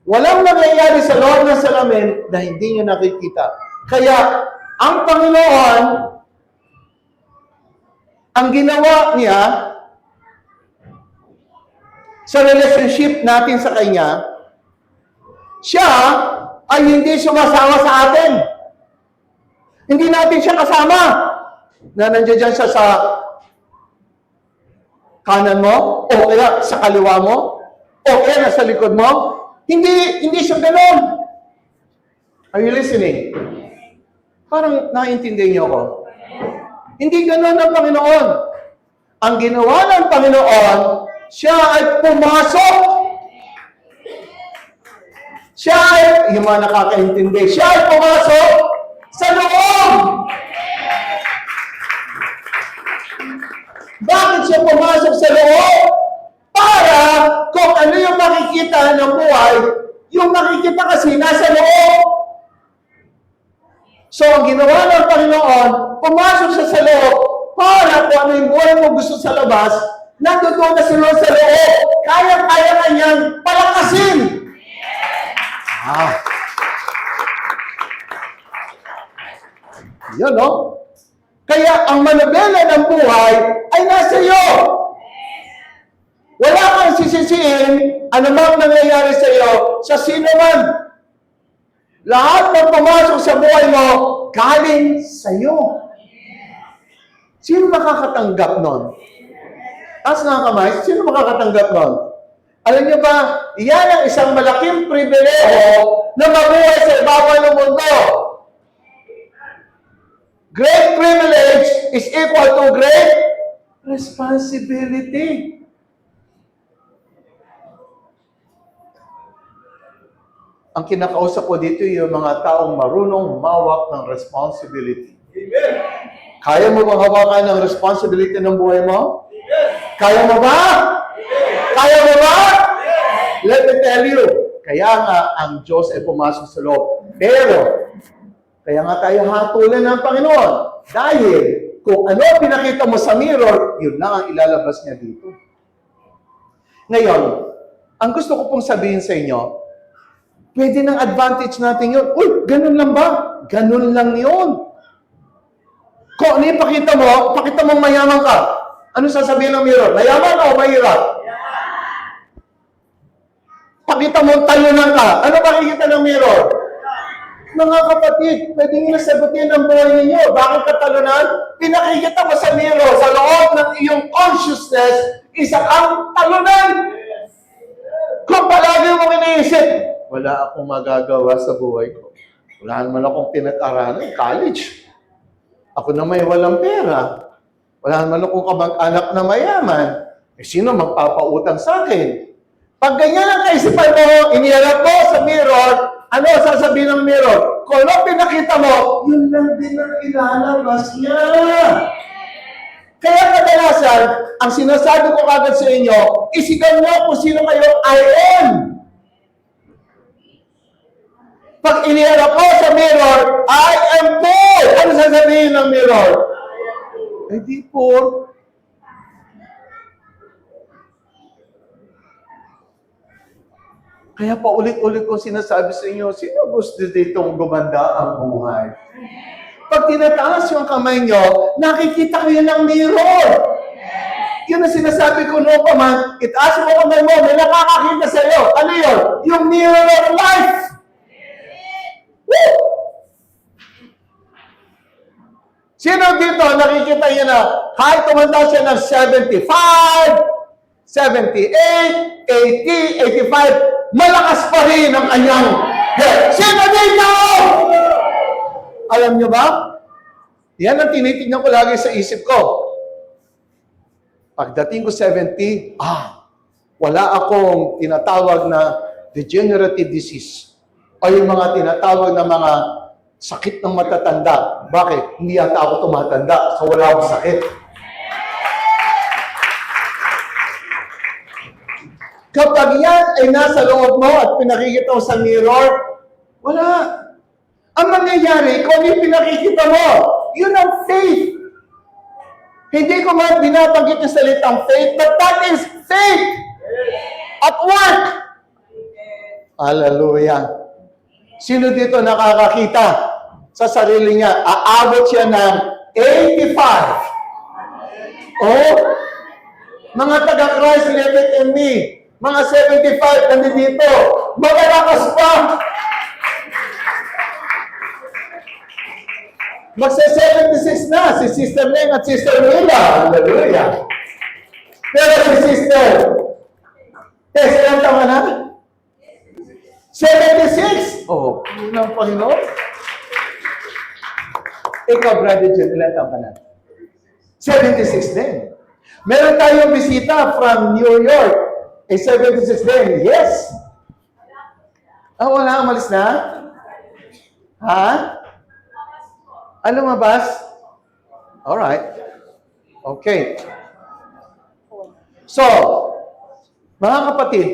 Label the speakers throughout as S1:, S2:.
S1: Walang nangyayari sa loob ng salamin na hindi nyo nakikita. Kaya, ang Panginoon, ang ginawa niya sa relationship natin sa Kanya, siya ay hindi sumasama sa atin. Hindi natin siya kasama na nandiyan dyan siya sa kanan mo, o kaya sa kaliwa mo, o kaya nasa likod mo. Hindi siya ganoon. Are you listening? Parang naiintindihan niyo ako. Hindi ganoon ang Panginoon. Ang ginawa ng Panginoon, siya ay pumasok. Siya ay, yung mga nakakaintindi, siya ay pumasok sa loob. Bakit siya pumasok sa loob? Para kung ano yung makikita ng buhay, yung makikita kasi nasa loob. So, ang ginawa ng Panginoon, pumasok siya sa loob para kung ano yung buhay mo gusto sa labas, nandoon na sila sa loob. Kaya-kaya na niyang palakasin. Yun, no? Kaya ang manabela ng buhay ay nasa iyo. Wala kang sisisiin anumang nangyayari sa iyo sa sino man. Lahat ng pumasok sa buhay mo, galing sa iyo. Sino makakatanggap nun? Taas nga kamay, sino makakatanggap nun? Alam niyo ba, iyan ang isang malaking pribileho na mabuhay sa ibabaw ng mundo. Great privilege is equal to great responsibility. Ang kinakausap ko dito yung mga taong marunong humawak ng responsibility. Amen. Kaya mo bang hawakan ng responsibility ng buhay mo? Amen. Kaya mo ba? Amen. Kaya mo ba? Amen. Let me tell you, kaya nga ang Diyos ay pumasok sa loob. Pero, kaya nga tayo hatulan ng Panginoon. Dahil, kung ano pinakita mo sa mirror, yun lang ang ilalabas niya dito. Ngayon, ang gusto ko pong sabihin sa inyo, pwede ng advantage natin yun. Uy, ganun lang ba? Ganun lang yun. Kung ano yung pakita mo mayaman ka. Ano sasabihin ng mirror? Mayaman o mahirap? Pakita mo talunan ka. Ano makikita ng mirror? Mga kapatid, pwede nyo nasagutin ang buhay ninyo. Bakit katalunan? Pinakikita mo sa mirror, sa loob ng iyong consciousness, isa ang talunan. Kung palagi mong iniisip, wala akong magagawa sa buhay ko. Wala naman akong pinag-aralan, college. Ako na may walang pera. Wala naman akong kamag-anak na mayaman. Sino magpapautang sa akin? Pag ganyan ang kaisipan mo, iniharap mo sa mirror, ano sasabihin ng mirror? Kung ano pinakita mo, yun lang din ang ilalabas niya. Kaya kadalasan, ang sinasabi ko agad sa inyo, isigaw nyo kung sino kayo, I am. Pag iniharap mo sa mirror, I am poor. Ano sasabihin ng mirror? Eh di poor. Kaya paulit-ulit ko sinasabi sa inyo, sino gusto ditong gumanda ang buhay? Pag tinataas yung kamay nyo, nakikita ko yun ng mirror. Yun ang sinasabi ko noon pa man, itaas mo kamay mo, may nakakakita sa iyo. Ano yun? Yung mirror of life. Woo! Sino dito nakikita niya na kahit tumanda siya ng 75, 78, 80, 85, malakas pa rin ang kanyang head. Sino dito? Alam niyo ba? Yan ang tinitignan ko lagi sa isip ko. Pagdating ko 70, wala akong tinatawag na degenerative disease o yung mga tinatawag na mga sakit ng matatanda. Bakit? Hindi yata ako tumatanda, so wala akong sakit. Kapag yan ay nasa loob mo at pinakikita mo sa mirror, wala. Ang mangyayari, kung yung pinakikita mo, yun ang faith. Hindi ko man binabanggit yung salitang faith, but that is faith at work. Hallelujah. Sino dito nakakakita sa sarili niya? Aabot siya ng 85. Oh, mga taga-Christ, Levitt and me, mga 75 nandito, magalakas pa. Magsa-76 na si Sister Neng at Sister Mila. Hallelujah. Pero si Sister, ilang taon na? 76. Oh, yun ang Panginoon. Ikaw, Brother John, ilang taon ka na? 76 din. Meron tayong bisita from New York. 76 din. Yes. Wala, umalis na? Ha? Ano mabas? Alright. Okay. So, mga kapatid,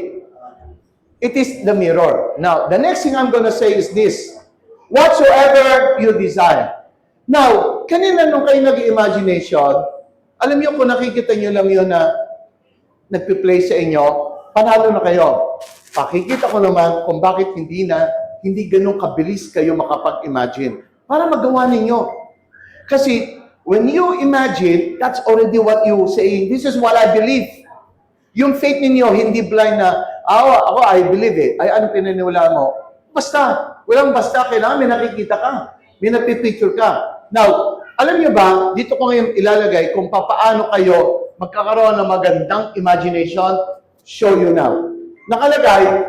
S1: it is the mirror. Now, the next thing I'm gonna say is this. Whatsoever you desire. Now, kanina nung kayo nag-imagination, alam niyo kung nakikita niyo lang yun na nagpi-play sa inyo, panalo na kayo. Pakikita ko naman kung bakit hindi ganun kabilis kayo makapag-imagine. Para magawa ninyo. Kasi, when you imagine, that's already what you saying. This is what I believe. Yung faith ninyo, hindi blind na, ako, I believe it. Ay, ano pinaniwalaan mo? Basta. Walang basta. Kailangan may nakikita ka. May napipicture ka. Now, alam niyo ba, dito ko ngayon ilalagay kung paano kayo magkakaroon ng magandang imagination. Show you now. Nakalagay,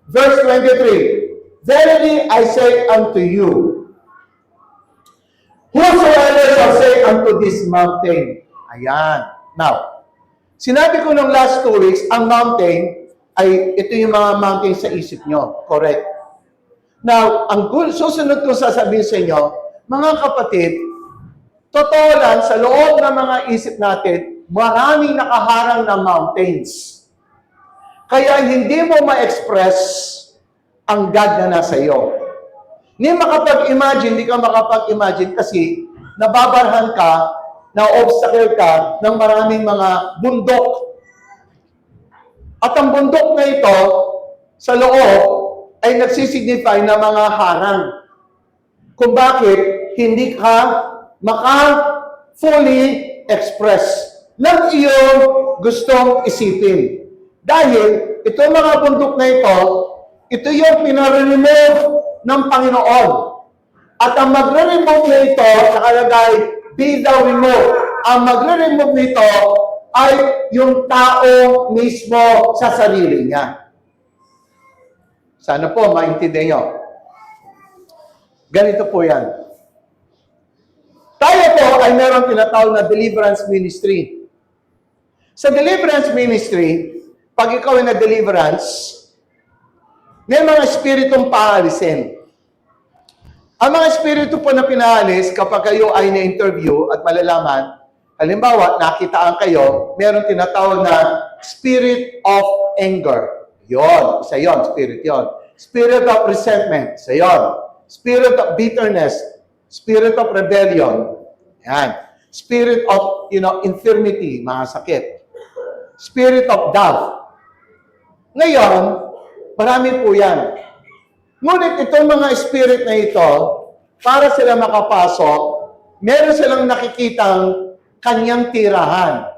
S1: verse 23, Verily I say unto you, whosoever shall say unto this mountain. Ayan. Now, sinabi ko nung last 2 weeks, ang mountain ay ito yung mga mountain sa isip nyo. Correct. Now, ang susunod ko sasabihin sa inyo, mga kapatid, totoo lang, sa loob ng mga isip natin, maraming nakaharang na mountains. Kaya hindi mo ma-express ang God na nasa iyo. Hindi ka makapag-imagine kasi nababarhan ka, na-obstacle ka ng maraming mga bundok. At ang bundok na ito, sa loob, ay nagsisignify na mga harang. Kung bakit hindi ka fully express ng iyong gustong isipin. Dahil itong mga bundok na ito yung pinare-remove ng Panginoon. At ang magre-remove na ito, nakalagay, be thou removed. Ang magre-remove nito ay yung tao mismo sa sarili niya. Sana po maintindihan nyo. Ganito po yan. Tayo po ay meron tinatawag na deliverance ministry. Sa deliverance ministry, pag ikaw ay na-deliverance, may mga espiritong paalisin. Ang mga espiritu po na pinaalis, kapag kayo ay na-interview at malalaman, halimbawa, nakitaan kayo, meron tinatawag na spirit of anger. Yon, isa yon, spirit yon. Spirit of resentment, isa yon. Spirit of bitterness, spirit of rebellion. Yan. Spirit of, infirmity, mga sakit. Spirit of doubt. Ngayon, marami po yan. Ngunit itong mga spirit na ito, para sila makapasok, meron silang nakikitang kanyang tirahan.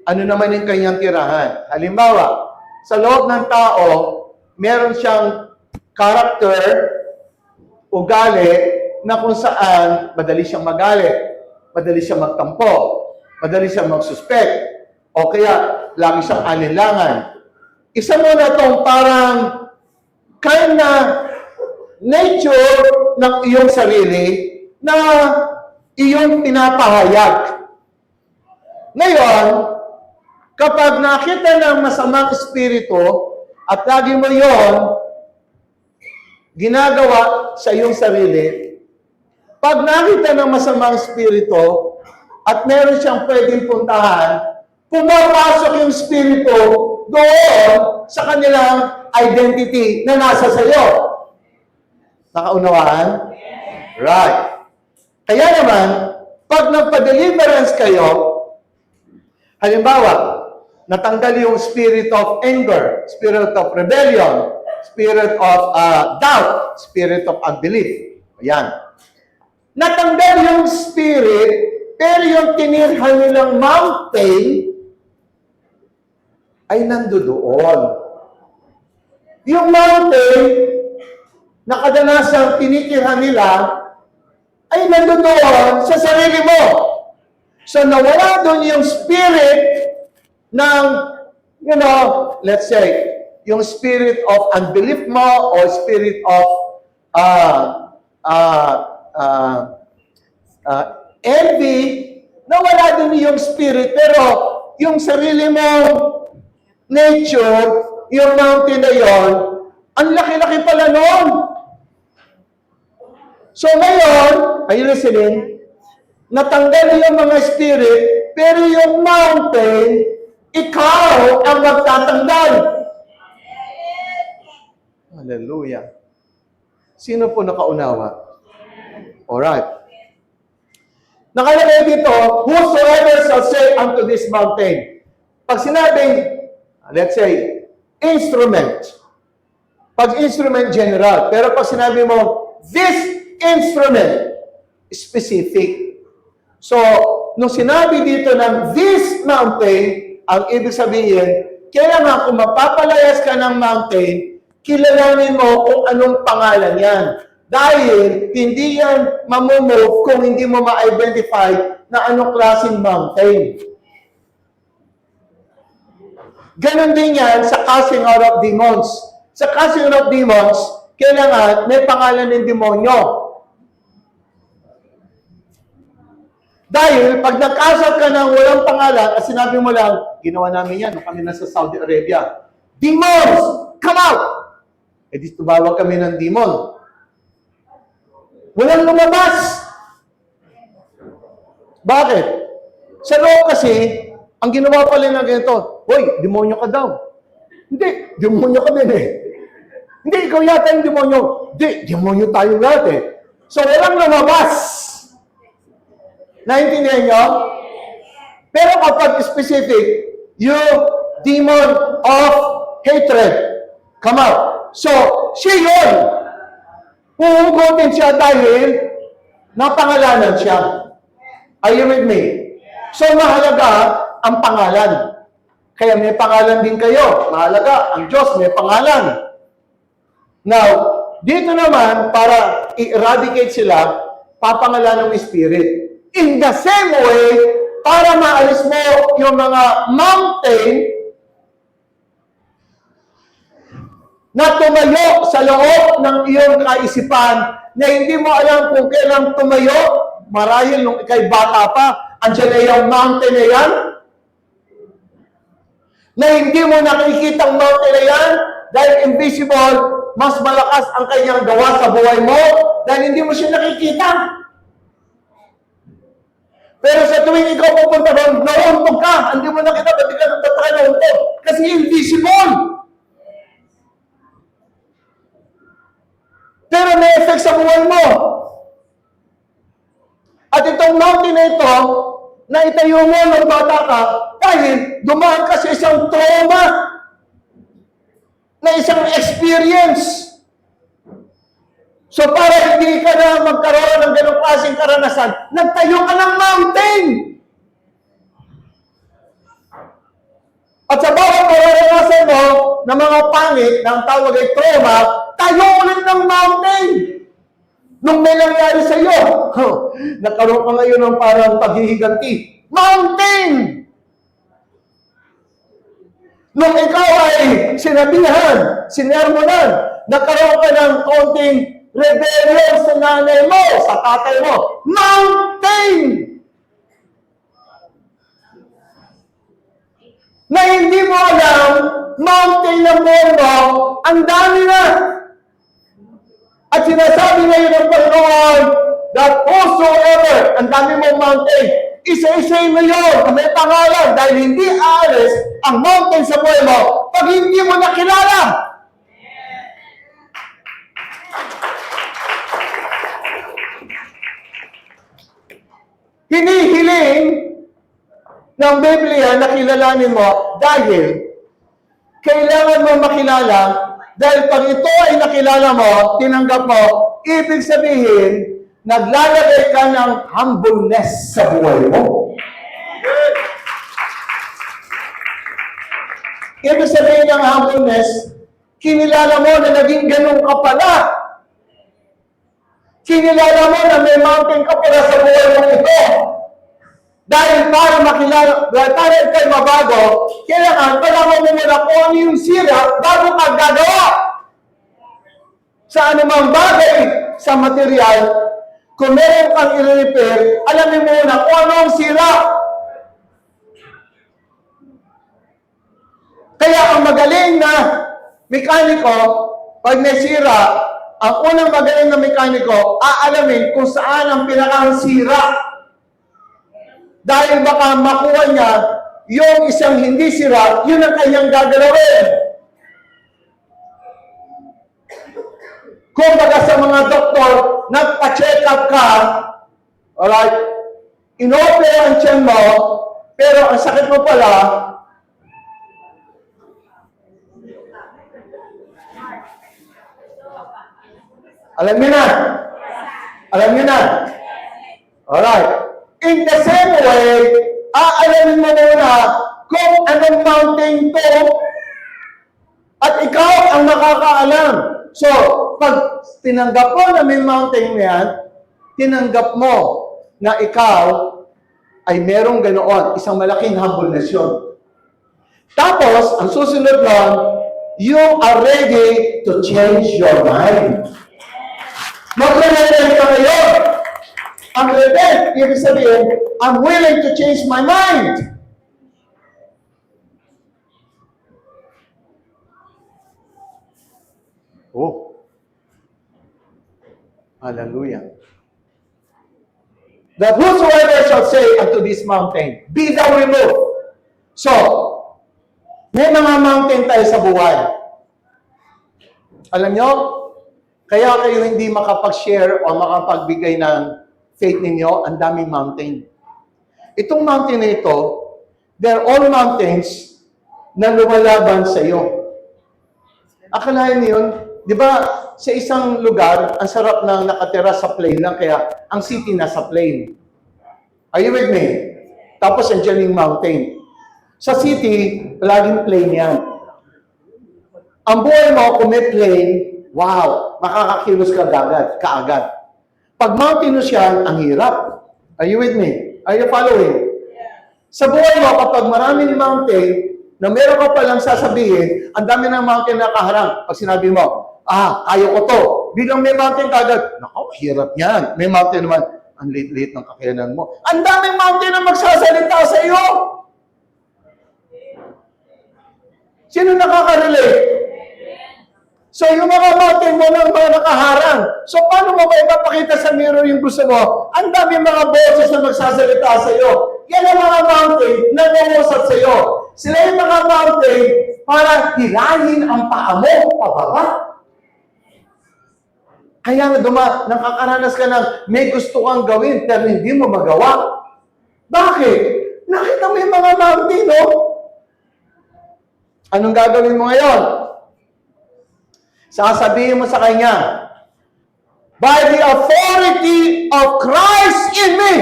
S1: Ano naman yung kanyang tirahan? Halimbawa, sa loob ng tao, meron siyang character, ugali, na kung saan madali siyang magalit, madali siyang magtampo, madali siyang magsuspect, o kaya lagi siyang alinlangan. Isa mo na itong parang kind na nature ng iyong sarili na iyong pinapahayag. Ngayon, kapag nakita ng masamang espiritu at lagi mo yon ginagawa sa iyong sarili, pag nakita ng masamang espiritu at meron siyang pwedeng puntahan, pumapasok yung espiritu doon sa kanilang identity na nasa sayo. Nakaunawaan? Right. Kaya naman, pag nagpa-deliverance kayo, halimbawa, natanggal yung spirit of anger, spirit of rebellion, spirit of doubt, spirit of unbelief. Ayan. Natanggal yung spirit, pero yung tinirhan nilang mountain ay nandoon. Yung mountain na kadanasang tinitirhan nila ay nandoon sa sarili mo. So nawala doon yung spirit ng, let's say, yung spirit of unbelief mo or spirit of envy, nawala doon yung spirit, pero yung sarili mong nature, yung mountain na yon, ang laki-laki pala noon. So ngayon, are you listening? Natanggal yung mga spirit, pero yung mountain, ikaw ang magtatanggal. Hallelujah. Sino po nakaunawa? Alright. Nakalagay dito, whosoever shall say unto this mountain. Pag sinabing, let's say, instrument. Pag instrument, general. Pero pag sinabi mo, this instrument, specific. So, nung sinabi dito ng this mountain, ang ibig sabihin, kailangan kung mapapalayas ka ng mountain, kilalanin mo kung anong pangalan yan. Dahil hindi yan mamumove kung hindi mo ma-identify na anong klaseng mountain. Ganon din yan sa casting out of demons. Sa casting out of demons, kailangan may pangalan ng demonyo. Dahil pag nag-cast ka ng walang pangalan at sinabi mo lang, ginawa namin yan nung kami nasa Saudi Arabia. Demons, come out! E di tumawag kami ng demon. Walang lumabas. Bakit? Sa loob kasi, ang ginawa pala ng ganito, hoy, demonyo ka daw. Hindi, demonyo ka din eh. Hindi, ikaw yata yung demonyo. Hindi, demonyo tayo lahat eh. So, walang lumabas. Naintindihan nyo? Pero kapag specific, yung demon of hatred, come out. So, siya yun. Huhugutin siya dahil napangalanan siya. Are you with me? So, mahalaga ang pangalan. Kaya may pangalan din kayo. Mahalaga, ang Diyos may pangalan. Now, dito naman, para i-eradicate sila, papangalan ng Spirit. In the same way, para maalis mo yung mga mountain na tumayo sa loob ng iyong kaisipan na hindi mo alam kung kailan tumayo, marahil nung ikay bata pa, andyan na yung mountain na yan, na hindi mo nakikita ang mountain na yan, dahil invisible, mas malakas ang kanyang gawa sa buhay mo, dahil hindi mo siya nakikita. Pero sa tuwing ikaw pupunta doon, nauuntog ka, hindi mo nakita, ba't ka nagtataka nauuntog? Kasi invisible. Pero may effect sa buhay mo. At itong mountain na ito, na itayo mo ng bata ka, dahil dumaan ka sa isang trauma, na isang experience. So para hindi ka na magkaroon ng ganong klaseng karanasan, nagtayo ka ng mountain. At sa bawat mararanasan mo ng mga pangit, ng tawag ay trauma, tayo ulit ng mountain. Nung may nangyari sa iyo, nagkaroon ka ngayon ng parang paghihiganti. Mountain! Nung ikaw ay sinabihan, sinermonan, nagkaroon ka ng konting rebellion sa nanay mo, sa tatay mo. Mountain! Na hindi mo alam, mountain ng buhay mo, ang dami na. At sinasabi ngayon ng Panginoon that whosoever, ang dami mong mountain, isa-isay mo yun na may pangalan dahil hindi aalis ang mountain sa buhay mo pag hindi mo nakilala. Hinihiling ng Biblia na kilalanin mo dahil kailangan mo makilala Dahil pag ito ay nakilala mo, tinanggap mo, ibig sabihin, naglalagay ka ng humbleness sa buhay mo. Ibig sabihin ng humbleness, kinilala mo na naging ganun ka pala. Kinilala mo na may mountain ka pala sa buhay mo ito. Dahil para makilala, dahil para ikaw mabago, kailangan palaman mo muna kung ano yung sira bago ka gagawa. Sa anumang bagay sa material, kung meron kang i-repair, alamin mo muna kung ano ang sira. Kaya ang magaling na mekaniko, pag may sira, ang unang magaling na mekaniko, aalamin kung saan ang pinakang sira. Dahil baka makuha niya yung isang hindi sira, yun ang kanyang gagalawin. Kung baga sa mga doktor, nagpa-check up ka, alright, in-opera ang tiyan mo, pero ang sakit mo pala, alam niyo na. Alam niyo na. Alright. In the same way, aalamin mo muna kung anong mountain to at ikaw ang nakakaalam. So, pag tinanggap mo na may mountain na yan, tinanggap mo na ikaw ay merong ganoon, isang malaking humbleness yun. Tapos, ang susunod nun, you are ready to change your mind. Mag-repent ka ngayon. Ang repent, ibig sabihin, I'm willing to change my mind. Oh. Hallelujah. That whosoever shall say unto this mountain, be thou removed. So, may mga mountain tayo sa buhay. Alam nyo, kaya kayo hindi makapag-share o makapagbigay ng faith ninyo, ang daming mountain. Itong mountain na ito, they're all mountains na lumalaban sa iyo. Akalain niyo yun, di ba, sa isang lugar, ang sarap na nakatira sa plain lang, kaya ang city nasa plain. Are you with me? Tapos andyan yung mountain. Sa city, laging plain yan. Ang buhay mo, kung may plain, wow, makakakilos ka kaagad. Pag mountainous yan, ang hirap. Are you with me? Are you following? Sa buhay mo, kapag maraming mountain, na meron ka palang sasabihin, ang dami ng mountain na kaharang. Pag sinabi mo, kaya ko to. Bilang may mountain kagad, nako, hirap yan. May mountain naman, ang liit-liit ng kakayanan mo. Ang daming mountain na magsasalita sa iyo. Sino nakaka-relate? So, yung mga mountain mo ng mga nakaharang. So, paano mo ba ipapakita sa mirror yung gusto mo? Ang dami mga boses na magsasalita sa iyo. Yan ang mga mountain na nangusap sa iyo. Sila yung mga mountain para hilahin ang paa mo pababa. Kaya nakakaranas ka ng may gusto kang gawin pero hindi mo magawa. Bakit? Nakita mo yung mga mountain, no? Anong gagawin mo ngayon? Sasabihin mo sa kanya, by the authority of Christ in me.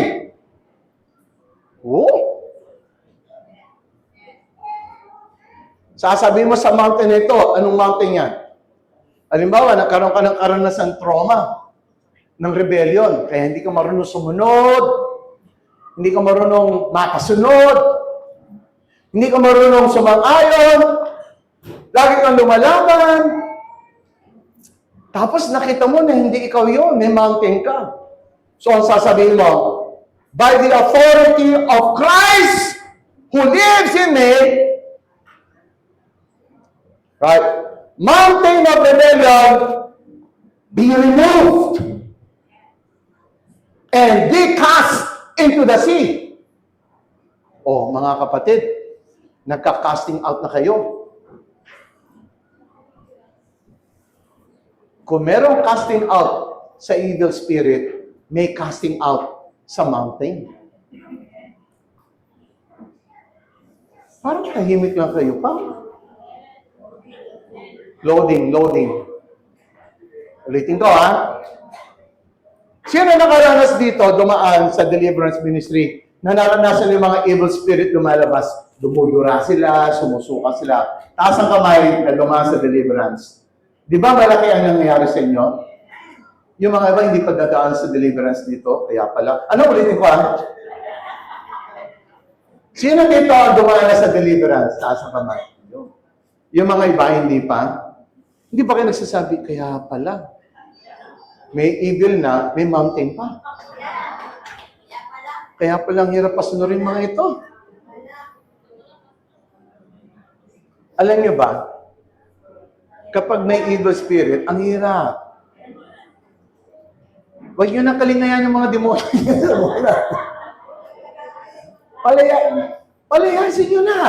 S1: Oh. Sasabihin mo sa mountain ito, anong mountain yan? Halimbawa, nagkaroon ka ng karanasan trauma ng rebellion, kaya hindi ka marunong sumunod, hindi ka marunong makasunod, hindi ka marunong sumang-ayon, lagi kang lumalaban. Tapos nakita mo na hindi ikaw yun, may mountain ka. So ang sasabihin mo, by the authority of Christ who lives in me, right? Mountain of rebellion, be removed and be cast into the sea. Oh, mga kapatid, nagka-casting out na kayo. Kung merong casting out sa evil spirit, may casting out sa mountain. Parang tahimik lang kayo pa. Loading. Ulitin ko, ha? Sino nakaranas dito dumaan sa deliverance ministry na naranasan yung mga evil spirit lumalabas? Dumudura sila, sumusuka sila. Taas ang kamay na dumaan sa deliverance. Di ba malaki ang nangyayari sa inyo? Yung mga iba hindi pa dadaan sa deliverance dito, kaya pala. Ano ulitin ko, ha? Sino dito ang dumaan sa deliverance? Taas ang kamay. Yung mga iba hindi pa. Hindi ba kayo nagsasabi, kaya pala. May evil na, may mountain pa. Kaya palang hirap pasunurin mga ito. Alam niyo ba, kapag may evil spirit, ang hirap. Huwag niyo nang kalingayan yung mga demonyo sa mula. Palayasin niyo na.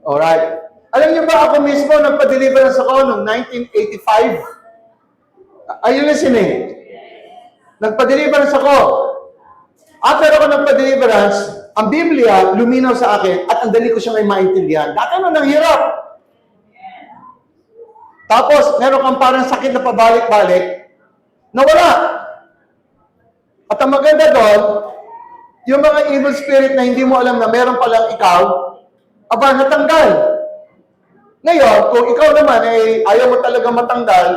S1: Alright. Alam niyo ba, ako mismo, nagpa-deliverance ako noong 1985. Are you listening? Nagpa-deliverance ako. After ako nagpa-deliverance, ang Biblia luminaw sa akin at ang dali ko siyang maintindihan. Dati ano nang hirap. Tapos, meron kang parang sakit na pabalik-balik, nawala. At ang maganda doon, yung mga evil spirit na hindi mo alam na meron palang ikaw, aba, natanggal. Ngayon, kung ikaw naman ay ayaw mo talaga matanggal,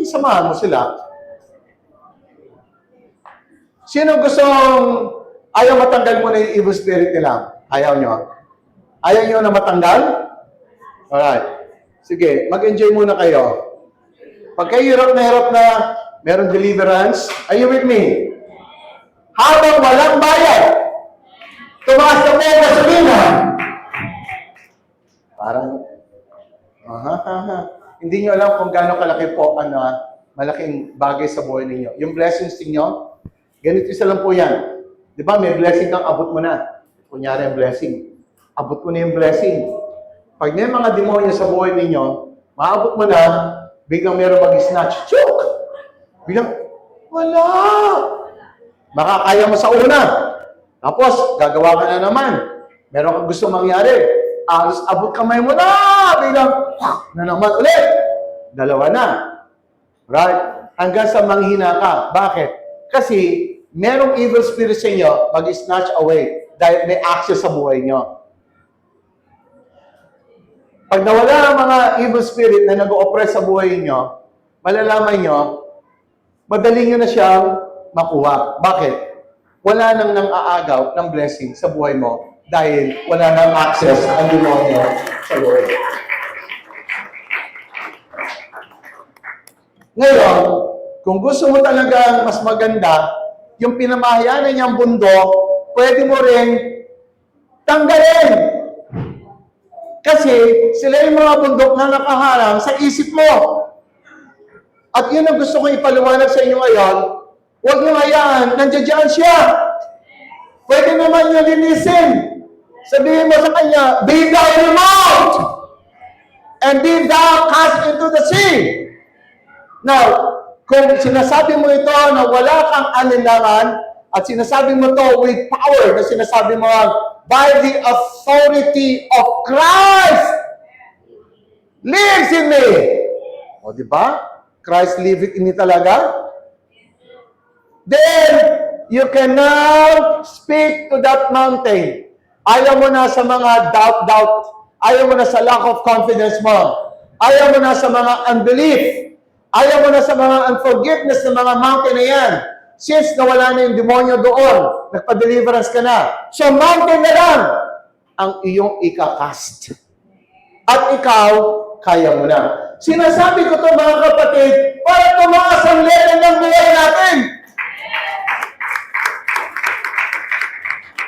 S1: samahan mo sila. Sino gustong ayaw matanggal mo na yung evil spirit nila? Ayaw nyo? Ayaw nyo na matanggal? Alright. Sige, mag-enjoy muna kayo. Pag kayo hirap na meron deliverance, are you with me? Habang walang bayad, tumaas na po ang gasolina. Parang, hindi nyo alam kung gaano kalaki po malaking bagay sa buhay ninyo. Yung blessings ninyo, ganito isa lang po yan. Di ba, may blessing kang abot mo na. Kunyari ang blessing. Abot mo na yung blessing. Pag may mga demonyo sa buhay ninyo, maabot mo na, biglang meron mag-snatch. Chuk! Biglang, wala! Makakaya mo sa una. Tapos, gagawa ka na naman. Meron kang gusto mangyari. Abot kamay mo na! Biglang, na naman ulit. Dalawa na. Right? Hanggang sa manghina ka. Bakit? Kasi, merong evil spirit sa inyo, mag-snatch away dahil may access sa buhay nyo. Pag nawala ang mga evil spirit na nag-o-oppress sa buhay nyo, malalaman nyo, madali nyo na siyang makuha. Bakit? Wala nang nang-aagaw ng blessing sa buhay mo dahil wala nang access ang demonyo sa buhay. Ngayon, kung gusto mo talagang mas maganda, yung pinamahayanan niyang bundok, pwede mo rin tanggalin. Kasi sila yung mga bundok na nakaharang sa isip mo. At yun ang gusto kong ipaliwanag sa inyo ngayon, huwag nyo hayaan, nandiyan siya. Pwede naman nyo linisin. Sabihin mo sa kanya, be thou removed, and be thou cast into the sea. Now, kung sinasabi mo ito na wala kang alinlangan, at sinasabi mo to with power, na sinasabi mo by the authority of Christ lives in me. O, di ba? Christ lives in me talaga. Then, you can now speak to that mountain. Ayaw mo na sa mga doubt. Ayaw mo na sa lack of confidence mo. Ayaw mo na sa mga unbelief. Ayaw mo na sa mga unforgiveness ng mga mountain na yan. Since nawala na yung demonyo doon, nagpa-deliverance ka na. So mountain na lang ang iyong ikakast. At ikaw, kaya mo na. Sinasabi ko to mga kapatid,